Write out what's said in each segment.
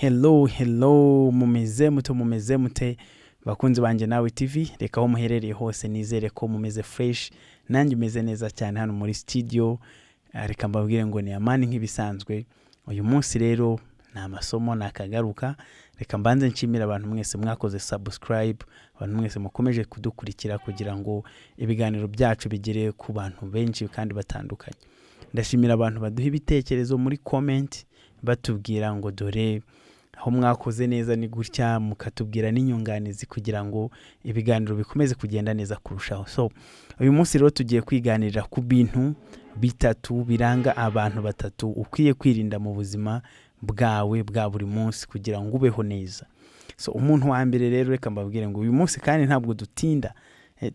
Hello, mumeze mute bakunzi banje nawe TV, reka aho muherereye hose nizere ko mumeze fresh, nanjye umeze neza cyane hano muri studio. Reka mbabwire ngo ni amani nk'ibisanzwe. Uyu munsi rero na masomo nakagaruka, reka mbanze nshimira abantu mwese mwakoze subscribe, abantu mwese mukomeje kudukurikira kugira ngo ibiganiro byacu bigere ku bantu benshi kandi batandukanye. Ndashimira abantu baduha ibitekerezo muri comment batubwira ngo dore aho mwakoze neza ni gutya, mukatubwira n'inyunganizi kugira ngo ibiganiro bikomeze kugenda neza kurushaho. So uyu munsi rero tugiye kwiganirira ku bintu bitatu biranga abantu batatu ukwiye kwirinda mu buzima bwawe bwa buri munsi kugira ngo ubeho neza. So umuntu wa mbere rero reka mbabwire ngo uyu munsi kandi ntabwo dutinda,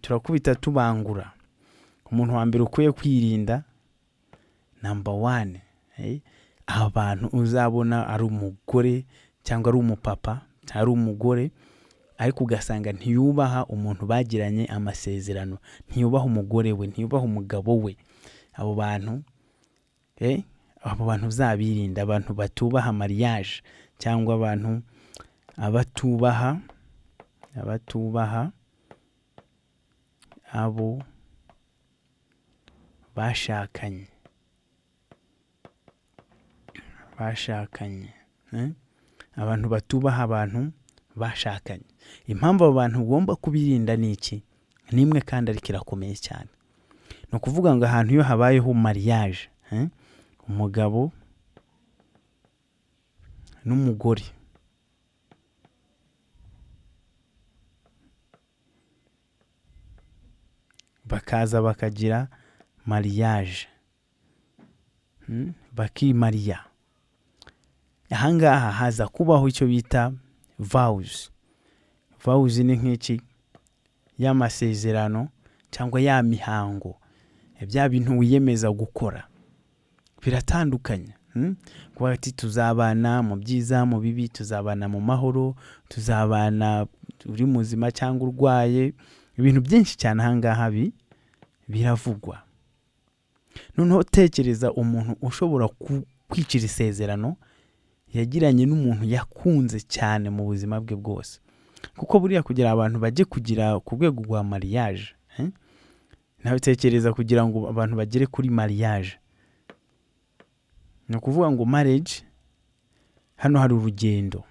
turakubita tubangura. Umuntu wa mbere ukwiye kwirinda number 1, abantu uzabona ari umugore cyangwa ari umupapa, ari umugore ariko ugasanga ntiyubaha umuntu bagiranye amasezerano, ntiyubaha umugore we, ntiyubaha umugabo we. Abo bantu uzabirinda, abantu batubaha mariage cyangwa abantu abatubaha abo bashakanye. Abantu batubaha abantu bashakanye. Impamvu abantu ugomba kubirinda ni iki? Nimwe kandi ari kirakomeye cyane. No kuvuga ngo ahantu iyo habayeho mariage, umugabo n'umugore bakaza bakagira mariage, bakimariya, ahangaha haza kubaho icyo bita vows. Vows ni nk'iki? Y'amasezerano cyangwa ya mihango, bya bintu wiyemeza gukora. Biratandukanye. Kuba ati tuzabana mu byiza mu bibi, tuzabana mu mahoro, tuzabana uri muzima cyangwa urwaye, ibintu byinshi cyane ahangaha biravugwa. Noneho tekereza umuntu ushobora kwicira isezerano yagiranye n'umuntu yakunze cyane mu buzima bwe bwose. Kuko buriya kugira abantu bajye kugira ku rwego rwa mariage, nawe tekereza kugira ngo abantu bagere kuri mariage. Ni ukuvuga ngo marriage hano hari urugendo.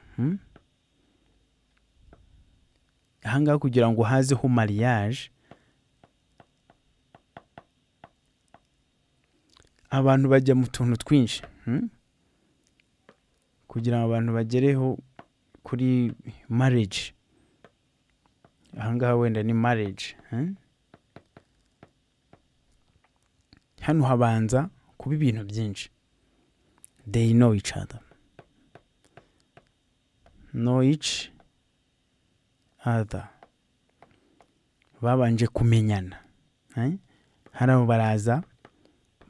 Ahangaha kugira ngo hazeho mariage, abantu bajya mu tuntu twinshi. Kugira ngo abantu bagereho kuri marriage, ahangaha wenda ni marriage. Hano habanza kuba ibintu byinshi. They know each other. Babanje kumenyana. Hano baraza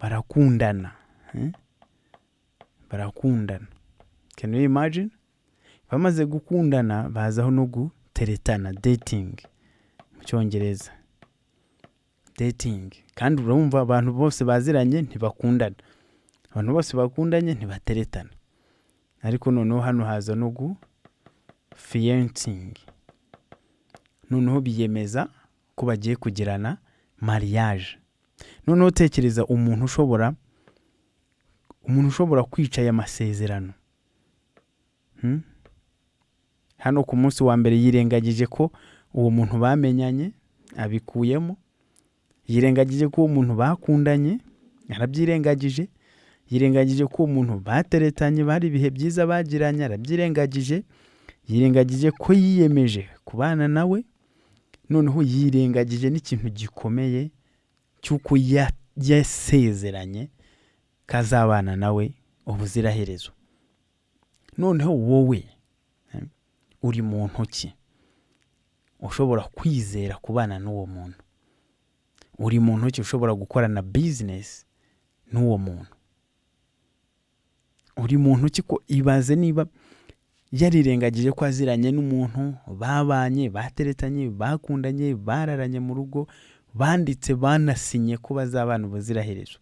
barakundana. Barakundana. Can you imagine? Bamaze gukundana bazaho no guteretana, dating mu Cyongereza. Dating. Kandi urumva abantu bose baziranye ntibakundana. Abantu bose bakundanye ntibateretana. Ariko noneho hano haza no fiancing. Noneho biyemeza ko bagiye kugirana mariage. Noneho tekereza umuntu ushobora kwica aya masezerano. Hano ku munsi wa mbere yirengagije ko uwo muntu bamenyanye, abikuyemo. Yirengagije ko uwo muntu bakundanye, arabyirengagije. Yirengagije ko umuntu bateretanye bari ibihe byiza bagiranye, arabyirengagije. Yirengagije ko yiyemeje kubana nawe. Noneho yirengagije n'ikintu gikomeye cy'uko yasezeranye kazabana nawe ubuziraherezo. Noneho wowe uri mu ntoki ushobora kwizera kubana n'uwo muntu. Uri mu ntoki ushobora gukorana business n'uwo muntu. Uri mu ntoki ko ibaze niba yarirengagije ko aziranye n'umuntu babanye, bateretanye, bakundanye, bararanye mu rugo, banditse banasinye ko bazabana ubuziraherezo,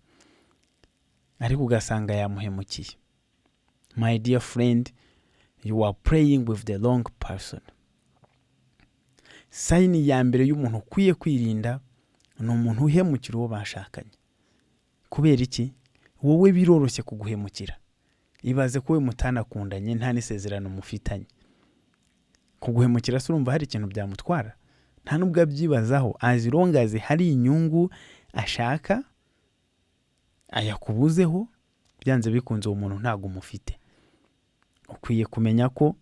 ariko ugasanga yamuhemukiye. My dear friend, you are praying with the wrong person. Sayini ya mbere y'umuntu ukwiye kwirinda ni umuntu uhemukira uwo bashakanye. Kubera iki? Wowe biroroshye kuguhemukira. Ibaze ko we mutanakundanye nta n'isezerano mufitanye. Kuguhemukira se urumva hari ikintu byamutwara? Nta nubwo abyibazaho. As long as hari inyungu ashaka ayakubuzeho, byanze bikunze uwo muntu ntago umufite. Ukwiye kumenya ko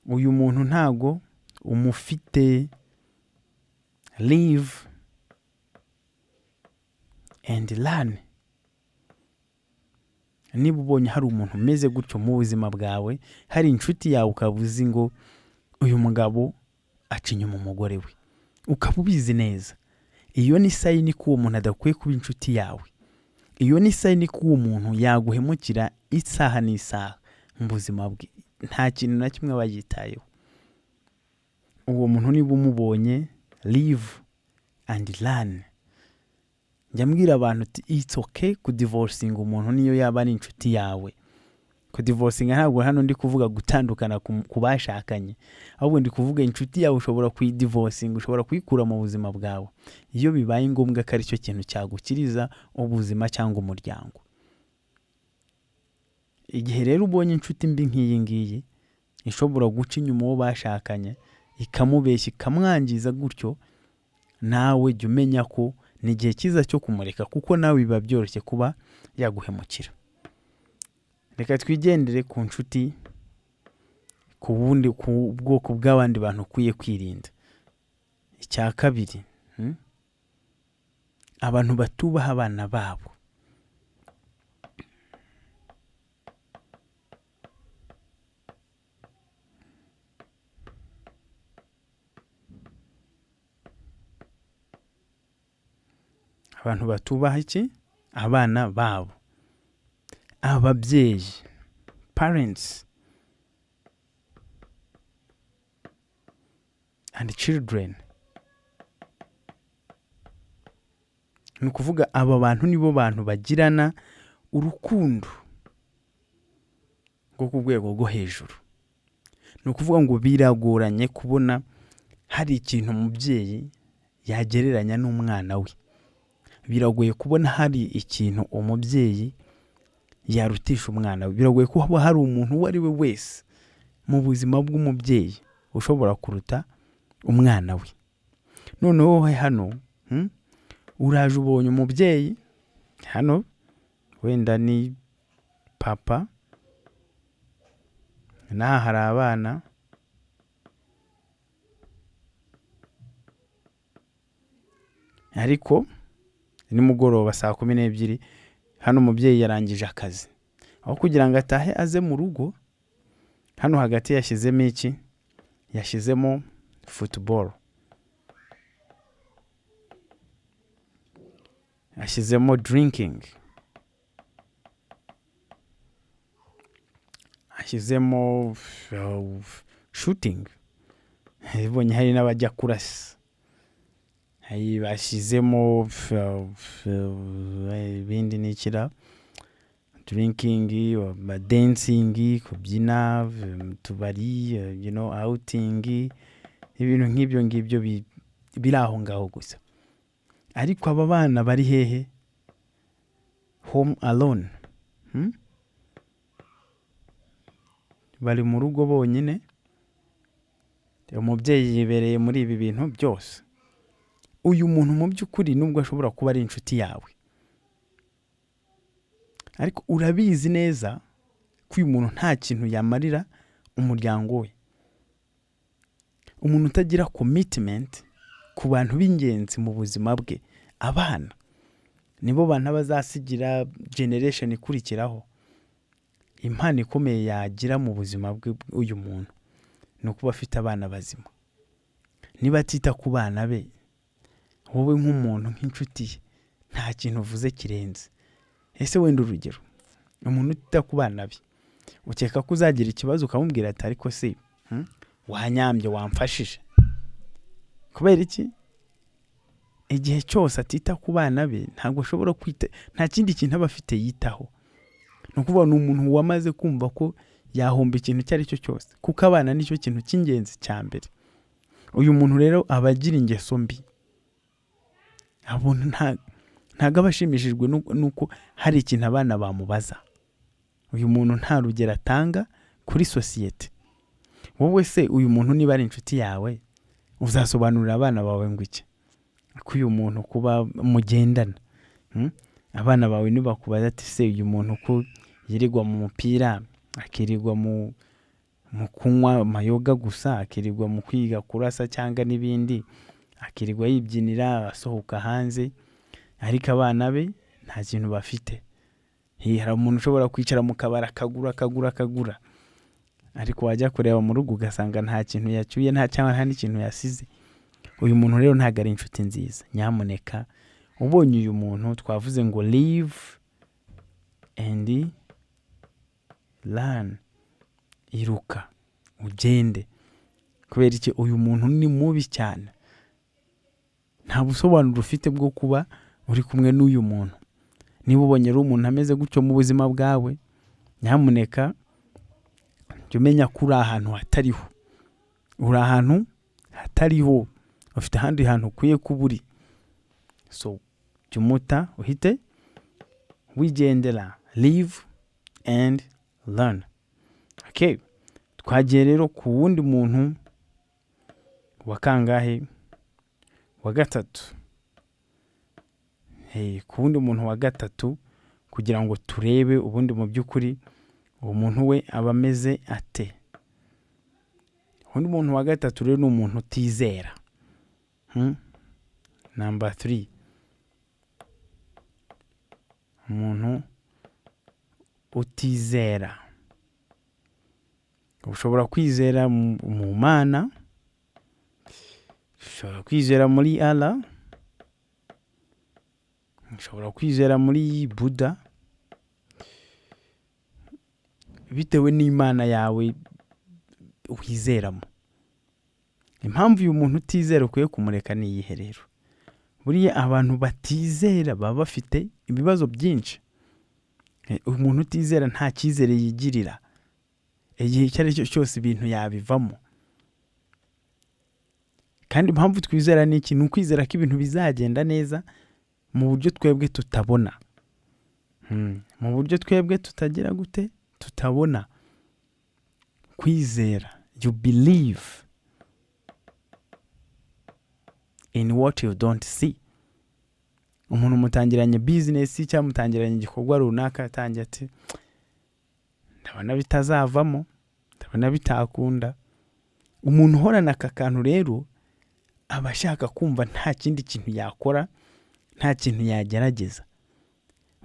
uyu muntu ntago umufite. Live and learn. Niba ubonye hari umuntu umeze gutyo mu buzima bwawe, hari inshuti yawe ukabuzi ngo uyu mugabo aca inyuma umugore we, ukaba ubizi neza, iyo ni sayini ko uwo muntu adakwiye kuba inshuti yawe. Iyo ni sayini ko uwo muntu yaguhemukira isaha n'isaha mu buzima bwe, nta kintu na kimwe aba yitayeho. Uwo muntu niba umubonye, live and learn. Njya abantu it's okay kudivorcing umuntu niyo yaba ari inshuti yawe. Kudivorcing ntabwo hano ndi kuvuga gutandukana ku bashakanye, ahubwo ndi kuvuga inshuti yawe ushobora kuyidivorcing, ushobora kuyikura mu buzima bwawe iyo bibaye ngombwa ko ari cyo kintu cyagukiriza ubuzima cyangwa umuryango. Igihe rero ubonye inshuti mbi nk'iyi ngiyi ishobora guca inyuma uwo bashakanye, ikamubeshya ikamwangiza gutyo, nawe jya umenya ko ni igihe cyiza cyo kumureka, kuko nawe biba byoroshye kuba yaguhemukira. Reka twigendere ku nshuti, ku bwoko bw'abandi bantu ukwiye kwirinda. Icya kabiri, abantu batubaha abana babo. Abantu batubaha iki? Abana babo. Ababyeyi, parents and children. Ni ukuvuga aba bantu nibo bantu bagirana urukundo rwo ku rwego rwo hejuru. Ni ukuvuga ngo biragoranye kubona hari ikintu umubyeyi yagereranya n'umwana we. Biragoye kubona hari ikintu umubyeyi yarutisha umwana we. Biragoye ko haba hari umuntu uwo ari we wese mu buzima bw'umubyeyi ushobora kuruta umwana we. Noneho wowe hano uraje ubonye umubyeyi hano, wenda ni papa, naha hari abana, ariko nimugoroba saa 12 hano umubyeyi yarangije akazi. Aho kugira ngo atahe aze mu rugo, hano hagati yashyizemo iki? Yashyizemo football, yashyizemo drinking, yashyizemo shooting. Ibonye hari n'abajya kurasa. Bashyizemo ibindi nikira, drinking, dancing, kubyina, tubari, outing, ibintu nk'ibyo ngibyo biri aho ngaho gusa. Ariko aba bana bari hehe? Home alone. Bari mu rugo bonyine, umubyeyi yibereye muri ibi bintu byose. Uyu muntu mu by'ukuri nubwo ashobora kuba ari inshuti yawe, ariko urabizi neza ko uyu muntu nta kintu yamarira umuryango we. Umuntu utagira commitment ku bantu b'ingenzi mu buzima bwe, abana nibo bantu bazasigira generation ikurikiraho. Impano ikomeye yagira mu buzima bwe uyu muntu ni ukuba afite abana bazima. Niba atita ku bana be, wowe nk'umuntu nk'inshuti ye nta kintu uvuze kirenze. Ese wenda urugero, umuntu utita ku bana be, ukeka ko uzagira ikibazo ukamubwira ati ariko se wanyambye wamfashije? Kubera iki? Igihe cyose atita ku bana be ntabwo ashobora kwita, nta kindi kintu aba afite yitaho. Ni ukuvuga ni umuntu wamaze kumva ko yahomba ikintu icyo ari cyo cyose, kuko abana nicyo kintu cy'ingenzi cya mbere. Uyu muntu rero aba agira ingeso mbi, ntabwo aba ashimishijwe nuko hari ikintu abana bamubaza. Uyu muntu nta rugero atanga kuri sosiyete. Wowe se uyu muntu niba ari inshuti yawe uzasobanurira abana bawe ngo iki? Ko uyu muntu kuba mugendana, abana bawe nibakubaza ati se uyu muntu ko yirirwa mu mupira, akirirwa mu kunywa amayoga gusa, akirirwa mu kwiga kurasa cyangwa n'ibindi, akirirwa yibyinira asohoka hanze, ariko abana be nta kintu bafite. Hari umuntu ushobora kwicara mu kabari akagura, ariko wajya kureba mu rugo ugasanga nta kintu yacyuye, nta cyangwa nta n'ikintu yasize. Uyu muntu rero ntabwo ari inshuti nziza. Nyamuneka ubonye uyu muntu, twavuze ngo live and learn, iruka ugende. Kubera iki? Uyu muntu ni mubi cyane, nta busobanuro ufite bwo kuba uri kumwe n'uyu muntu. Niba ubonye ari umuntu ameze gutyo mu buzima bwawe, nyamuneka jya umenya ko uri ahantu hatariho, uri ahantu hatariho, ufite ahandi hantu ukwiye kuba uri. So jya umuta uhite wigendera. Live and learn. Okay, twagiye rero ku wundi muntu wa kangahe? Wa gatatu. Ku wundi muntu wa gatatu, kugira ngo turebe ubundi mu by'ukuri uwo muntu we aba ameze ate. Undi muntu wa gatatu rero ni umuntu utizera. Number 3, umuntu utizera. Ushobora kwizera mu Mana, ushobora kwizera muri Allah, ushobora kwizera muri Buddha, bitewe n'Imana yawe wizeramo. Impamvu uyu muntu utizera ukwiye kumureka ni iyihe rero? Buriya abantu batizera baba bafite ibibazo byinshi. Umuntu utizera nta cyizere yigirira, igihe icyo ari cyo cyose ibintu yabivamo. Kandi impamvu twizera ni iki? Ni ukwizera ko ibintu bizagenda neza mu buryo twebwe tutabona, mu buryo twebwe tutagira gute, tutabona. Kwizera, you believe in what you don't see. Umuntu mutangiranye business cyangwa mutangiranye igikorwa runaka, atangiye ati ndabona bitazavamo, ndabona bitakunda. Umuntu uhorana aka kantu rero aba ashaka kumva nta kindi kintu yakora, nta kintu yagerageza.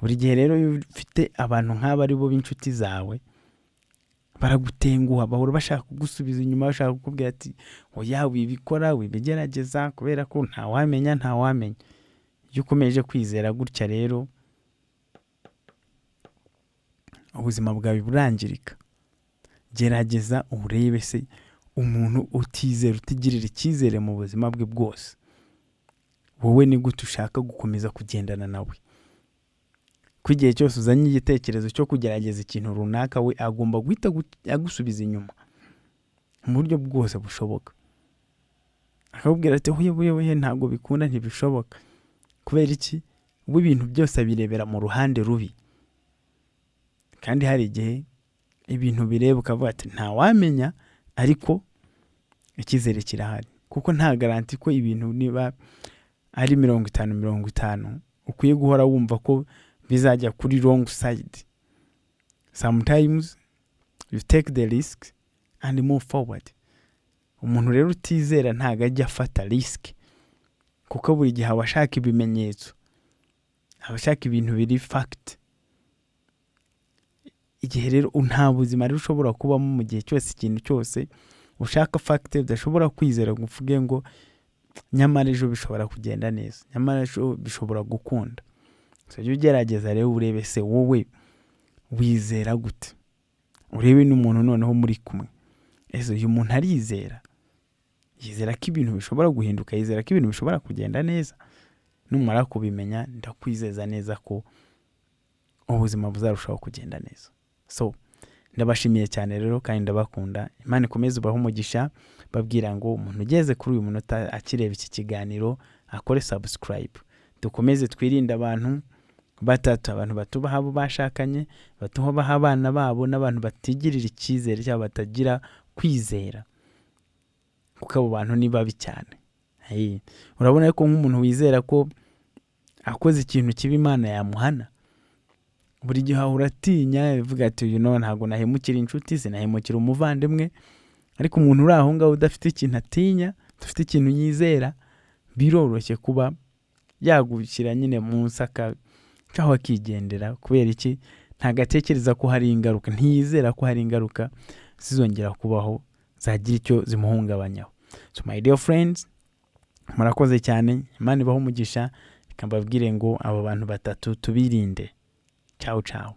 Buri gihe rero iyo ufite abantu nk'aba ari bo b'inshuti zawe, baragutenguha, bahora bashaka kugusubiza inyuma, bashaka kukubwira ati oya wibikora, wibigerageza, kubera ko ntawamenya. Iyo ukomeje kwizera gutya rero ubuzima bwawe burangirika. Gerageza urebe se umuntu utizera, utigirira icyizere mu buzima bwe bwose, wowe ni gute ushaka gukomeza kugendana nawe? Ku igihe cyose uzanye igitekerezo cyo kugerageza ikintu runaka, we agomba guhita agusubiza inyuma mu buryo bwose bushoboka. Akakubwira ati hoye ntabwo bikunda, ntibishoboka. Kubera iki? We ibintu byose abirebera mu ruhande rubi. Kandi hari igihe ibintu bireba ukavuga ati ntawamenya, ariko icyizere kirahari. Kuko nta garanti ko ibintu niba ari 50-50 ukwiye guhora wumva ko bizajya kuri wrong side. Sometimes you take the risk and move forward. Umuntu rero utizera ntago ajya afata risk, kuko buri gihe abashaka ibimenyetso, abashaka ibintu biri fact. Igihe rero nta buzima rero ushobora kubamo mu gihe cyose, ikintu cyose ushaka fact, udashobora kwizera ngo uvuge ngo nyamara ejo bishobora kugenda neza, nyamara ejo bishobora gukunda. So jya ugerageza rero urebe se wowe wizera gute, urebe n'umuntu noneho muri kumwe, ese uyu muntu arizera, yizera ko ibintu bishobora guhinduka, yizera ko ibintu bishobora kugenda neza. Numara kubimenya, ndakwizeza neza ko ubuzima buzarushaho kugenda neza. So ndabashimiye cyane rero kandi ndabakunda. Imana ikomeze ubahe umugisha, babwira ngo umuntu ugeze kuri uyu munota akireba iki kiganiro akore subscribe. Dukomeze twirinde abantu batatu, abantu batubaha abo bashakanye, batubaha abana babo, n'abantu batigirira icyizere cyangwa batagira kwizera, kuko abo bantu ni babi cyane. Urabona ko nk'umuntu wizera ko akoze ikintu kibi Imana yamuhana, buri gihe uratinya uvuga ati uyu ntabwo nahemukira inshuti, sinahemukira umuvandimwe. Ariko umuntu uri aho ngaho udafite ikintu atinya, udafite ikintu yizera, biroroshye kuba yagushyira nyine mu nsaka cyangwa akigendera. Kubera iki? Ntagatekereza ko hari ingaruka, ntiyizera ko hari ingaruka zizongera kubaho zagira icyo zimuhungabanyaho. So my dear friends, murakoze cyane, Imana ibahe umugisha. Reka mbabwire ngo abo bantu batatu tubirinde. Ciao ciao.